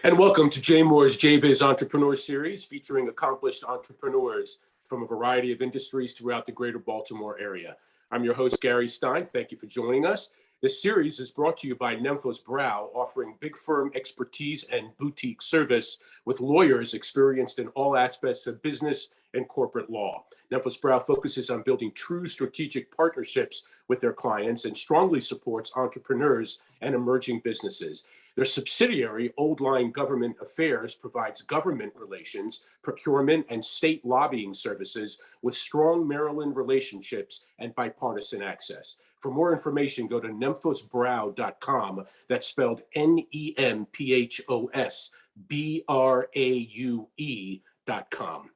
And welcome to Jmore's JBiz Entrepreneur Series, featuring accomplished entrepreneurs from a variety of industries throughout the greater Baltimore area. I'm your host, Gary Stein. Thank you for joining us. This series is brought to you by Nemphos Braue, offering big firm expertise and boutique service with lawyers experienced in all aspects of business and corporate law. Nemphos Braue focuses on building true strategic partnerships with their clients and strongly supports entrepreneurs and emerging businesses. Their subsidiary, Old Line Government Affairs, provides government relations, procurement, and state lobbying services with strong Maryland relationships and bipartisan access. For more information, go to nemphosbraue.com. That's spelled NEMPHOSBRAUE.com.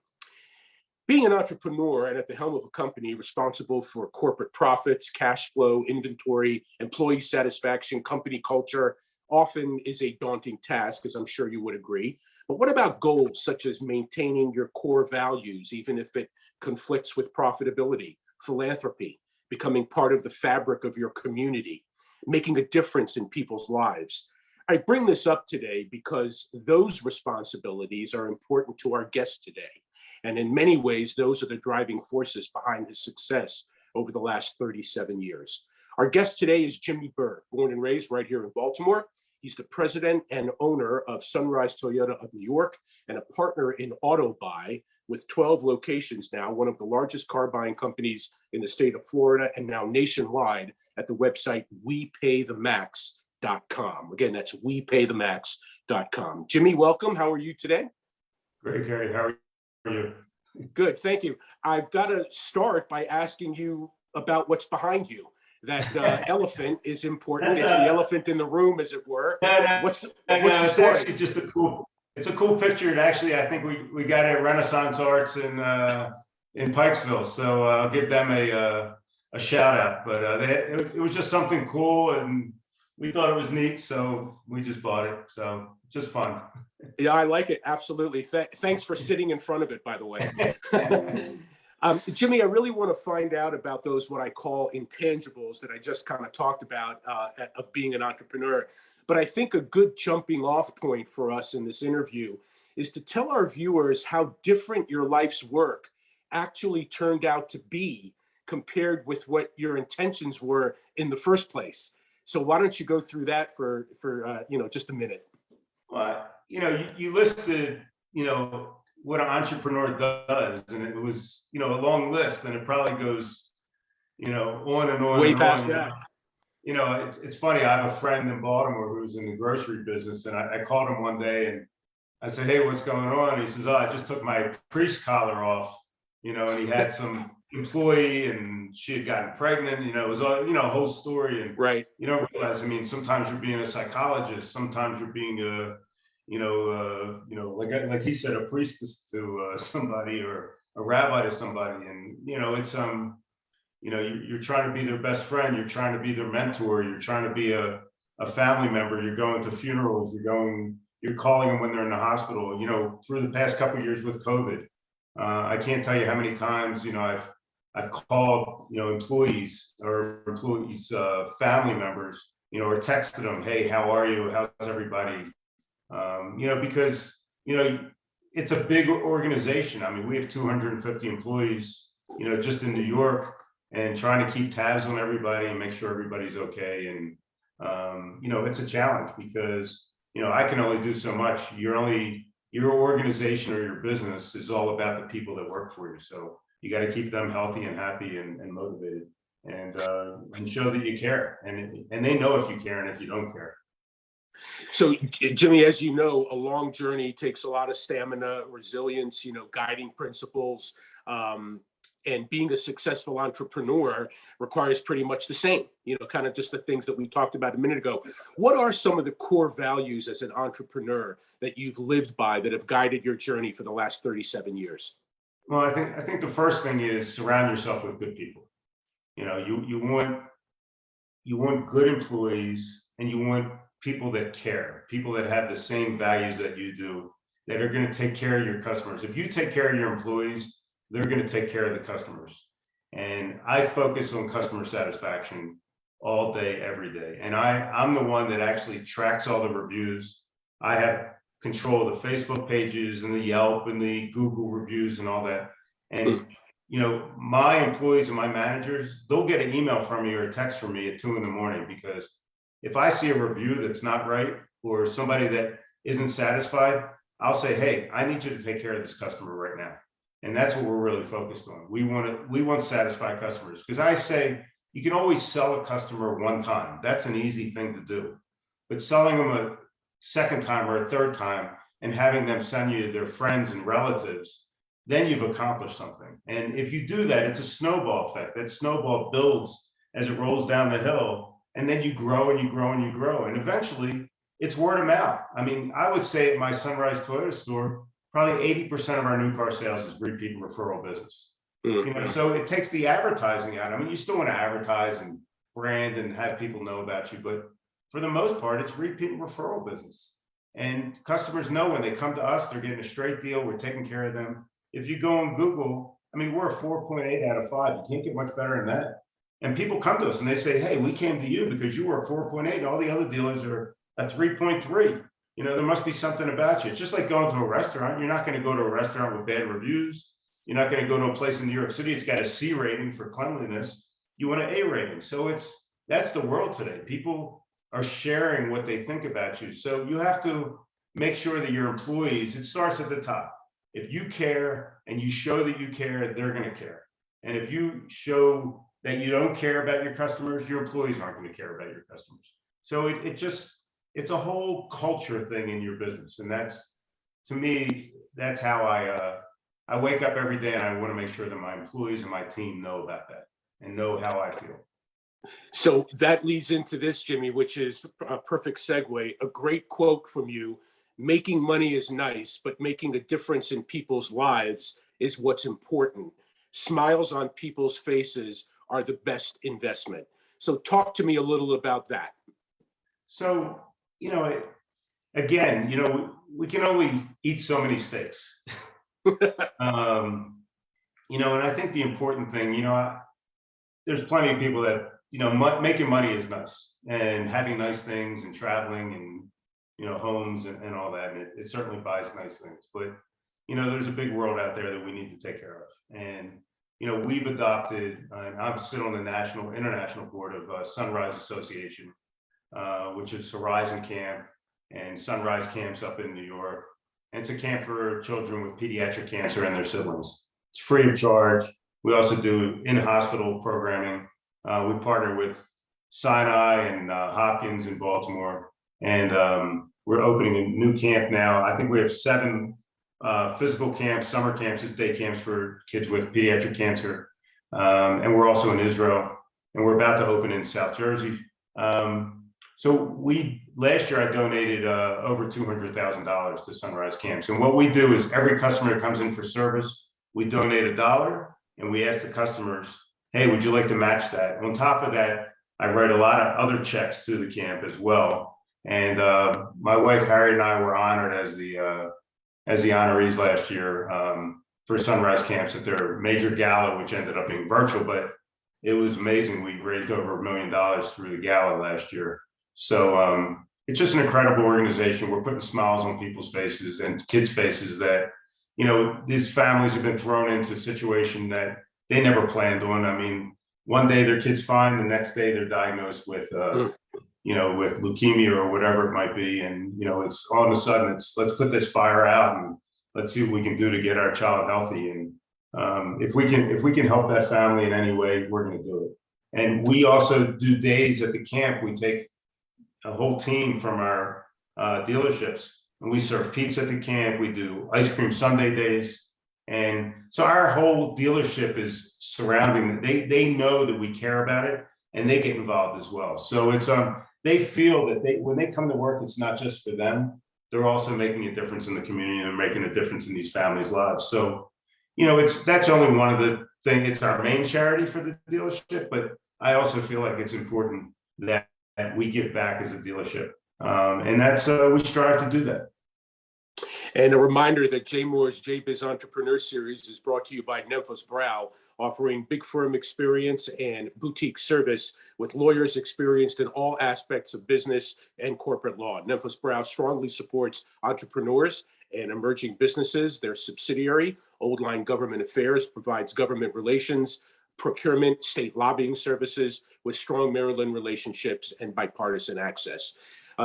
Being an entrepreneur and at the helm of a company responsible for corporate profits, cash flow, inventory, employee satisfaction, company culture, often is a daunting task, as I'm sure you would agree. But what about goals such as maintaining your core values, even if it conflicts with profitability, philanthropy, becoming part of the fabric of your community, making a difference in people's lives? I bring this up today because those responsibilities are important to our guest today. And in many ways, those are the driving forces behind his success over the last 37 years. Our guest today is Jimmy Berg, born and raised right here in Baltimore. He's the president and owner of Sunrise Toyota of New York and a partner in Autobuy with 12 locations now, one of the largest car buying companies in the state of Florida and now nationwide at the website WePayTheMax.com. Again, that's WePayTheMax.com. Jimmy, welcome. How are you today? Great, Gary. How are you? Good, thank you. I've got to start by asking you about what's behind you. That elephant is important. It's the elephant in the room, as it were. What's the story? Actually just a cool picture. And actually, I think we got it at Renaissance Arts in Pikesville. So I'll give them a shout out. But it was just something cool, and we thought it was neat, so we just bought it. So just fun. Yeah, I like it. Absolutely. Thanks for sitting in front of it, by the way. Jimmy, I really want to find out about those, what I call intangibles that I just kind of talked about of being an entrepreneur. But I think a good jumping off point for us in this interview is to tell our viewers how different your life's work actually turned out to be compared with what your intentions were in the first place. So why don't you go through that for just a minute? Well, you listed, what an entrepreneur does, and it was, a long list, and it probably goes, on and on. Way past that. It's funny. I have a friend in Baltimore who's in the grocery business, and I called him one day and I said, "Hey, what's going on?" He says, "Oh, I just took my priest collar off," and he had some employee and she had gotten pregnant. It was a whole story. And right. You don't realize, sometimes you're being a psychologist, sometimes you're being like he said, a priestess to somebody, or a rabbi to somebody. And, it's, you're trying to be their best friend. You're trying to be their mentor. You're trying to be a family member. You're going to funerals. You're calling them when they're in the hospital. Through the past couple of years with COVID, I can't tell you how many times, I've called, employees family members, or texted them, "Hey, how are you? How's everybody?" Because, it's a big organization. We have 250 employees, just in New York, and trying to keep tabs on everybody and make sure everybody's okay. And, it's a challenge because, I can only do so much. Your organization or your business is all about the people that work for you. So you got to keep them healthy and happy and motivated, and show that you care. And they know if you care and if you don't care. So, Jimmy, as you know, a long journey takes a lot of stamina, resilience, guiding principles, and being a successful entrepreneur requires pretty much the same, kind of just the things that we talked about a minute ago. What are some of the core values as an entrepreneur that you've lived by that have guided your journey for the last 37 years? Well, I think the first thing is surround yourself with good people. You want good employees, and you want people that care, people that have the same values that you do, that are going to take care of your customers. If you take care of your employees, they're going to take care of the customers. And I focus on customer satisfaction all day, every day. And I'm the one that actually tracks all the reviews. I have control the Facebook pages and the Yelp and the Google reviews and all that. And, you know, my employees and my managers, they'll get an email from me or a text from me at 2 a.m, because if I see a review that's not right or somebody that isn't satisfied, I'll say, hey, I need you to take care of this customer right now. And that's what we're really focused on. We want satisfied customers, because I say you can always sell a customer one time. That's an easy thing to do. But selling them a second time or a third time and having them send you their friends and relatives, then you've accomplished something. And if you do that, it's a snowball effect. That snowball builds as it rolls down the hill, and then you grow and you grow and you grow. And eventually it's word of mouth. I mean, I would say at my Sunrise Toyota store, probably 80% of our new car sales is repeat and referral business. You know, so it takes the advertising out. I mean, you still want to advertise and brand and have people know about you, but for the most part, it's repeat and referral business. And customers know when they come to us, they're getting a straight deal. We're taking care of them. If you go on Google, I mean, we're a 4.8 out of 5. You can't get much better than that. And people come to us and they say, hey, we came to you because you were a 4.8 and all the other dealers are a 3.3. You know, there must be something about you. It's just like going to a restaurant. You're not going to go to a restaurant with bad reviews. You're not going to go to a place in New York City. It's got a C rating for cleanliness. You want an A rating. So that's the world today. People are sharing what they think about you. So you have to make sure that your employees, it starts at the top. If you care and you show that you care, they're going to care. And if you show that you don't care about your customers, your employees aren't going to care about your customers. So it's a whole culture thing in your business. And to me, that's how I wake up every day, and I want to make sure that my employees and my team know about that and know how I feel. So that leads into this, Jimmy, which is a perfect segue. A great quote from you: making money is nice, but making a difference in people's lives is what's important. Smiles on people's faces are the best investment. So talk to me a little about that. So, you know, again, you know, we can only eat so many steaks. You know, and I think the important thing, you know, there's plenty of people that, you know, making money is nice, and having nice things and traveling and, you know, homes and all that. And it certainly buys nice things. But, you know, there's a big world out there that we need to take care of. And, you know, we've adopted, and I sit on the international board of Sunrise Association, which is Horizon Camp and Sunrise Camps up in New York. And it's a camp for children with pediatric cancer and their siblings. It's free of charge. We also do in-hospital programming. We partner with Sinai and Hopkins in Baltimore. And we're opening a new camp now. I think we have 7 physical camps, summer camps, day camps for kids with pediatric cancer. And we're also in Israel. And we're about to open in South Jersey. So last year I donated over $200,000 to Sunrise Camps. And what we do is every customer that comes in for service, we donate $1, and we ask the customers, hey, would you like to match that? On top of that, I write a lot of other checks to the camp as well. And my wife, Harry, and I were honored as the honorees last year for Sunrise Camps at their major gala, which ended up being virtual, but it was amazing. We raised over $1 million through the gala last year. So it's just an incredible organization. We're putting smiles on people's faces and kids' faces that, you know, these families have been thrown into a situation that they never planned on. I mean, one day their kid's fine, the next day they're diagnosed with, you know, with leukemia or whatever it might be. And, you know, it's all of a sudden let's put this fire out and let's see what we can do to get our child healthy. And if we can help that family in any way, we're going to do it. And we also do days at the camp. We take a whole team from our dealerships, and we serve pizza at the camp. We do ice cream sundae days. And so our whole dealership is surrounding, they know that we care about it, and they get involved as well. So it's, they feel that when they come to work, it's not just for them. They're also making a difference in the community and making a difference in these families' lives. So, you know, that's only one of the things. It's our main charity for the dealership, but I also feel like it's important that we give back as a dealership. And that's, we strive to do that. And a reminder that Jmore's JBiz Entrepreneur Series is brought to you by Nemphos Braue, offering big firm experience and boutique service with lawyers experienced in all aspects of business and corporate law. Nemphos Braue strongly supports entrepreneurs and emerging businesses. Their subsidiary, Old Line Government Affairs, provides government relations, procurement, state lobbying services with strong Maryland relationships and bipartisan access.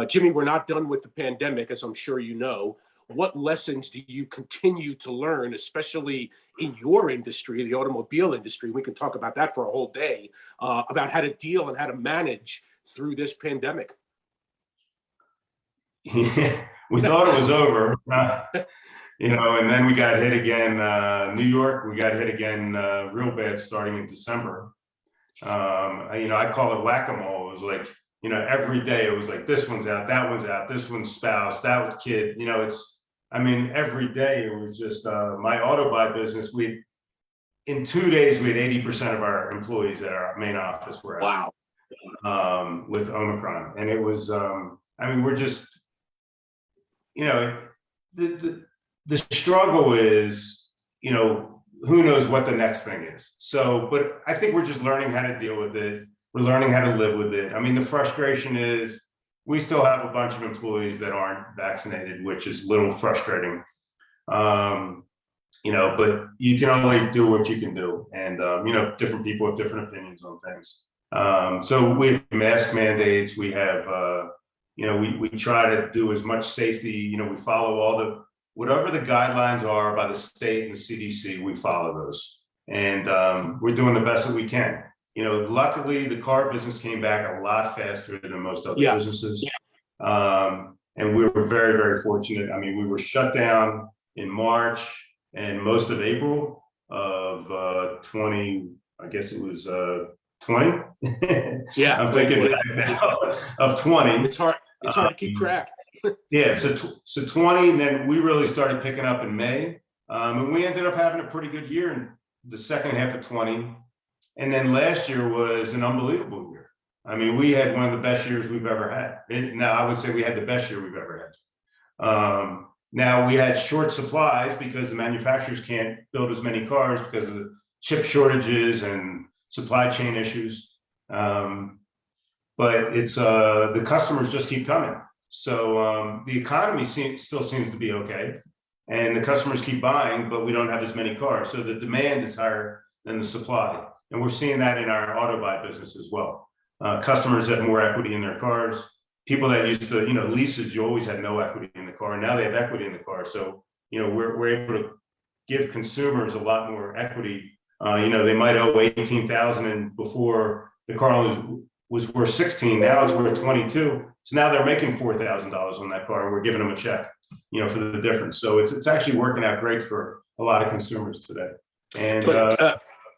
Jimmy, we're not done with the pandemic, as I'm sure you know. What lessons do you continue to learn, especially in your industry, the automobile industry? We can talk about that for a whole day, about how to deal and how to manage through this pandemic. We thought it was over, and then we got hit again. New York, we got hit again real bad starting in December. I call it whack-a-mole. It was like, every day it was like, this one's out, that one's out, this one's spouse, that one's kid. Every day it was just my Autobuy business. In 2 days, we had 80% of our employees at our main office were out. Wow. With Omicron. And it was, we're just, the struggle is, who knows what the next thing is. So, but I think we're just learning how to deal with it. We're learning how to live with it. The frustration is we still have a bunch of employees that aren't vaccinated, which is a little frustrating. But you can only do what you can do. And, different people have different opinions on things. So we have mask mandates. We have, we try to do as much safety. We follow whatever the guidelines are by the state and the CDC, we follow those. And we're doing the best that we can. Luckily, the car business came back a lot faster than most other businesses. And we were very, very fortunate. We were shut down in March and most of April of 20, I guess it was 20. Yeah, I'm thinking back now of 20. It's hard to keep track. So 20, and then we really started picking up in May. And we ended up having a pretty good year in the second half of 20. And then last year was an unbelievable year. We had one of the best years we've ever had. Now, I would say we had the best year we've ever had. Now, we had short supplies because the manufacturers can't build as many cars because of the chip shortages and supply chain issues. But it's the customers just keep coming. So the economy still seems to be okay. And the customers keep buying, but we don't have as many cars. So the demand is higher than the supply. And we're seeing that in our Autobuy business as well. Customers have more equity in their cars. People that used to, leases, you always had no equity in the car. And now they have equity in the car. So, we're able to give consumers a lot more equity. They might owe 18,000 and before the car was worth 16, now it's worth 22. So now they're making $4,000 on that car and we're giving them a check, for the difference. So it's actually working out great for a lot of consumers today. And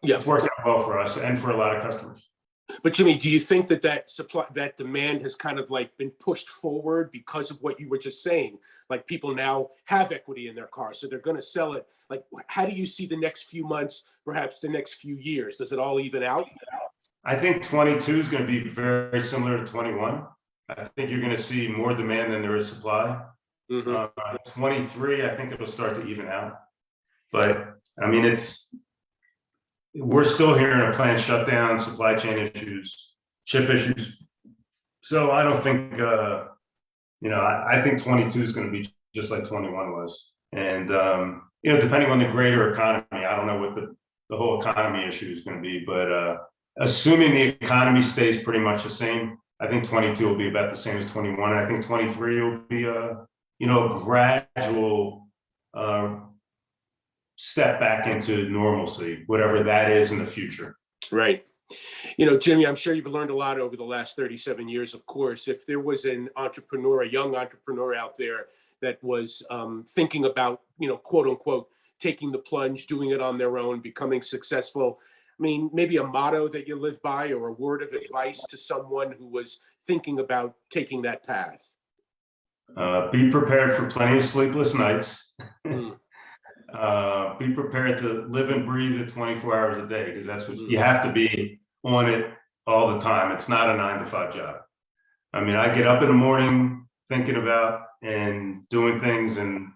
it's working out well for us and for a lot of customers. But Jimmy, do you think that demand has kind of like been pushed forward because of what you were just saying? Like people now have equity in their car, so they're going to sell it. Like, how do you see the next few months, perhaps the next few years? Does it all even out? I think 22 is going to be very similar to 21. I think you're going to see more demand than there is supply. 23, I think it'll start to even out. But we're still hearing a plant shutdown, supply chain issues, chip issues. So I don't think, I think 22 is going to be just like 21 was. And, depending on the greater economy, I don't know what the whole economy issue is going to be, but assuming the economy stays pretty much the same, I think 22 will be about the same as 21. I think 23 will be a gradual step back into normalcy, whatever that is in the future. Right. Jimmy, I'm sure you've learned a lot over the last 37 years, of course. If there was a young entrepreneur out there that was thinking about, quote unquote, taking the plunge, doing it on their own, becoming successful, maybe a motto that you live by or a word of advice to someone who was thinking about taking that path. Be prepared for plenty of sleepless nights. Be prepared to live and breathe it 24 hours a day, because that's what you have to be on it all the time. It's not a 9-to-5 job. I get up in the morning thinking about and doing things, and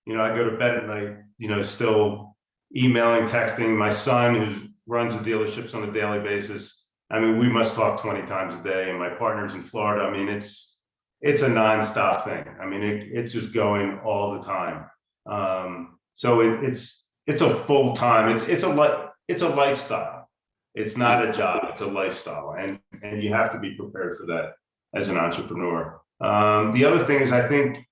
I go to bed at night, still emailing, texting my son who runs the dealerships on a daily basis. I mean, we must talk 20 times a day, and my partner's in Florida. I mean, it's a nonstop thing. I mean, it's just going all the time. So it's a full time. It's a lifestyle. It's not a job. It's a lifestyle, and you have to be prepared for that as an entrepreneur. The other thing is, I think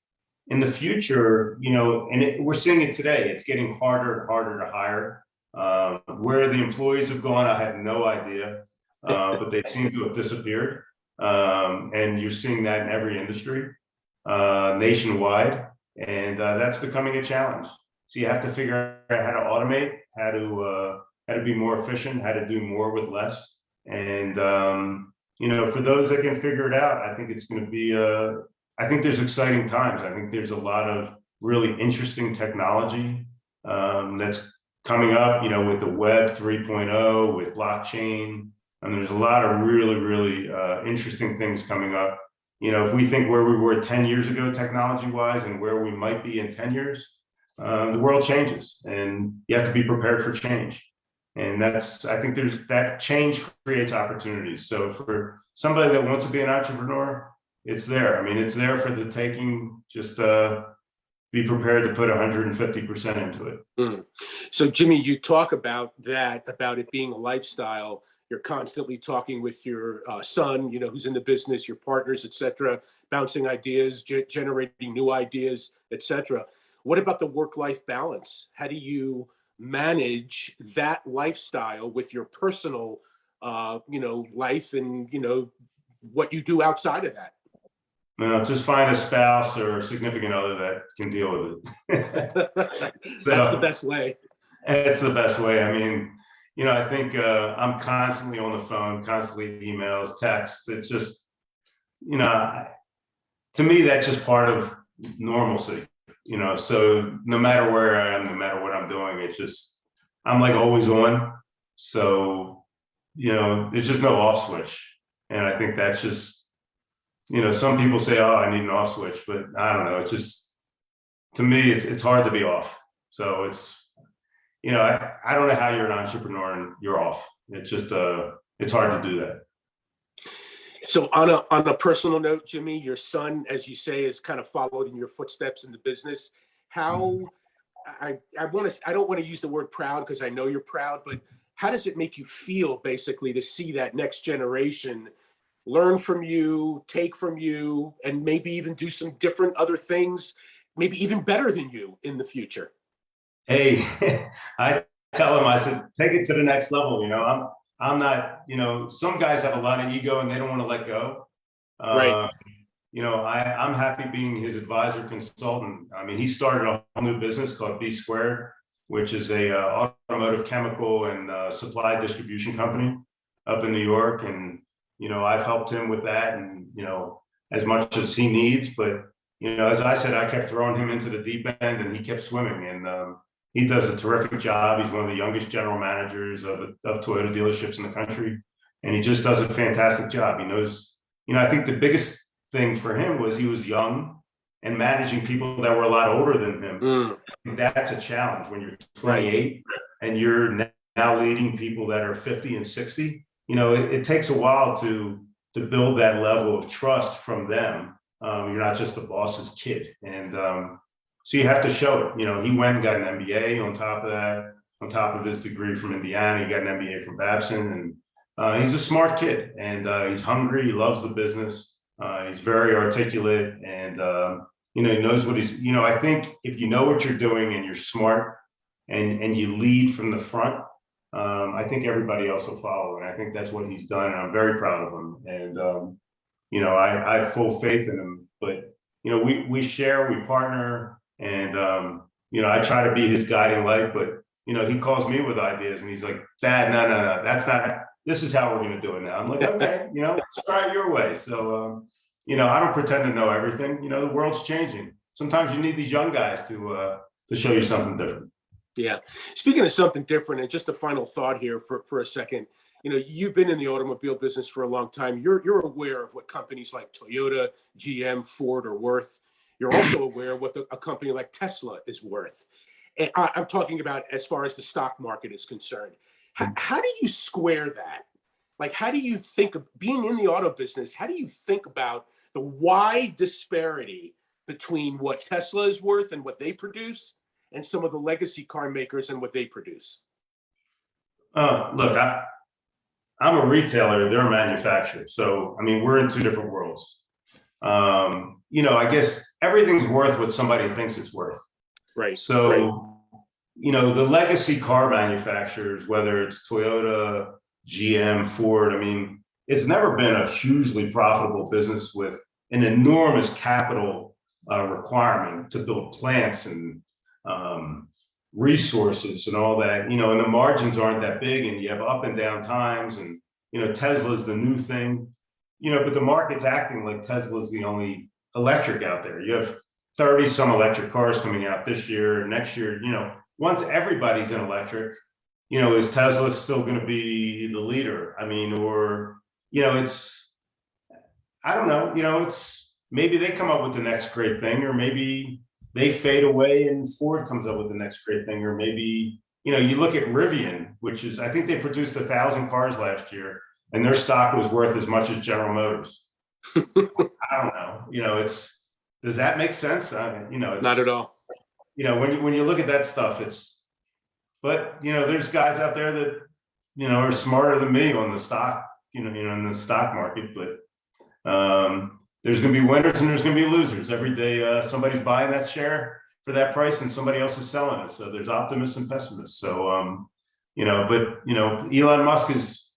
in the future, we're seeing it today. It's getting harder and harder to hire. Where the employees have gone, I have no idea, but they seem to have disappeared. And you're seeing that in every industry nationwide, and that's becoming a challenge. So you have to figure out how to automate, how to be more efficient, how to do more with less. And for those that can figure it out, I think it's going to be I think there's exciting times. I think there's a lot of really interesting technology that's coming up, with the web 3.0, with blockchain. And there's a lot of really, really interesting things coming up. If we think where we were 10 years ago, technology wise, and where we might be in 10 years, the world changes, and you have to be prepared for change. And I think that change creates opportunities. So for somebody that wants to be an entrepreneur, it's there. I mean, it's there for the taking. Just be prepared to put 150% into it. Mm. So Jimmy, you talk about it being a lifestyle. You're constantly talking with your son, who's in the business, your partners, et cetera, bouncing ideas, generating new ideas, et cetera. What about the work-life balance? How do you manage that lifestyle with your personal, life and, what you do outside of that? Just find a spouse or a significant other that can deal with it. That's the best way. It's the best way. I mean, I think I'm constantly on the phone, constantly emails, texts. It's just, to me, that's just part of normalcy. So no matter where I am, no matter what I'm doing, it's just, I'm like always on. So, there's just no off switch. And I think that's just, some people say, oh, I need an off switch, but I don't know. It's just, to me, it's hard to be off. So it's, I don't know how you're an entrepreneur and you're off. It's just, it's hard to do that. So on a personal note, Jimmy, your son, as you say, has kind of followed in your footsteps in the business. How, I don't want to use the word proud because I know you're proud, but how does it make you feel basically to see that next generation learn from you, take from you, and maybe even do some different other things, maybe even better than you in the future? Hey, I tell him, I said, take it to the next level. I'm not, some guys have a lot of ego and they don't want to let go. Right. I'm happy being his advisor consultant. I mean, he started a whole new business called B Squared, which is a automotive chemical and supply distribution company up in New York. And, I've helped him with that and, as much as he needs. But, as I said, I kept throwing him into the deep end and he kept swimming. And he does a terrific job. He's one of the youngest general managers of Toyota dealerships in the country. And he just does a fantastic job. He knows, I think the biggest thing for him was he was young and managing people that were a lot older than him. That's a challenge when you're 28 and you're now leading people that are 50 and 60. It takes a while to build that level of trust from them. You're not just the boss's kid. And so you have to show it. He went and got an MBA on top of that, on top of his degree from Indiana. He got an MBA from Babson. And he's a smart kid and he's hungry. He loves the business. He's very articulate and, he knows what he's, I think if you know what you're doing and you're smart and you lead from the front, I think everybody else will follow. And I think that's what he's done. And I'm very proud of him. And, I have full faith in him, but, we share, we partner and, I try to be his guiding light, but, he calls me with ideas and he's like, Dad, no, that's not, this is how we're going to do it now. I'm like, okay, let's try it your way. So, I don't pretend to know everything. The world's changing. Sometimes you need these young guys to show you something different. Yeah. Speaking of something different, and just a final thought here for a second, you've been in the automobile business for a long time. You're aware of what companies like Toyota, GM, Ford are worth. You're also aware of what a company like Tesla is worth. And I'm talking about as far as the stock market is concerned. How do you square that? Like, how do you think of being in the auto business? How do you think about the wide disparity between what Tesla is worth and what they produce and some of the legacy car makers and what they produce? Look, I'm a retailer, they're a manufacturer. So, I mean, we're in two different worlds. I guess everything's worth what somebody thinks it's worth. Right. So, right. The legacy car manufacturers, whether it's Toyota, GM, Ford, I mean, it's never been a hugely profitable business with an enormous capital requirement to build plants and resources and all that, and the margins aren't that big, and you have up and down times, and Tesla's the new thing, but the market's acting like Tesla's the only electric out there. You have 30 some electric cars coming out this year, next year, once everybody's in electric, is Tesla still going to be the leader? I mean, or, I don't know, it's maybe they come up with the next great thing, or maybe they fade away and Ford comes up with the next great thing, or maybe, you look at Rivian, which is, I think they produced 1,000 cars last year and their stock was worth as much as General Motors. I don't know, does that make sense? It's, not at all. When you look at that stuff, but there's guys out there that, are smarter than me on the stock, in the stock market, but there's going to be winners and there's going to be losers. Every day somebody's buying that share for that price and somebody else is selling it. So there's optimists and pessimists. So, Elon Musk is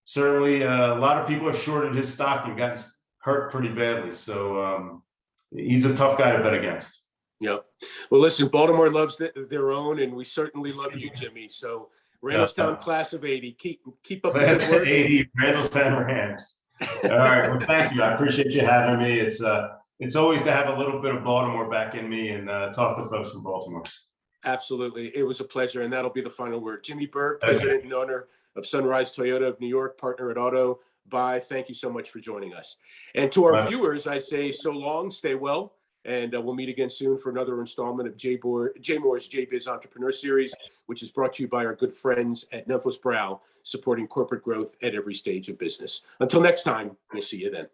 certainly, a lot of people have shorted his stock and gotten hurt pretty badly. So he's a tough guy to bet against. Yep. Well, listen, Baltimore loves their own, and we certainly love you, Jimmy. So Randallstown class of 80, keep up the good work. 80, Randallstown Rams. All right. Well, thank you. I appreciate you having me. It's always to have a little bit of Baltimore back in me and talk to folks from Baltimore. Absolutely. It was a pleasure. And that'll be the final word. Jimmy Berg, president and owner of Sunrise Toyota of New York, partner at Autobuy. Thank you so much for joining us. And to our viewers, I say so long, stay well. And we'll meet again soon for another installment of Jmore's JBiz Entrepreneur Series, which is brought to you by our good friends at Nemphos Braue, supporting corporate growth at every stage of business. Until next time, we'll see you then.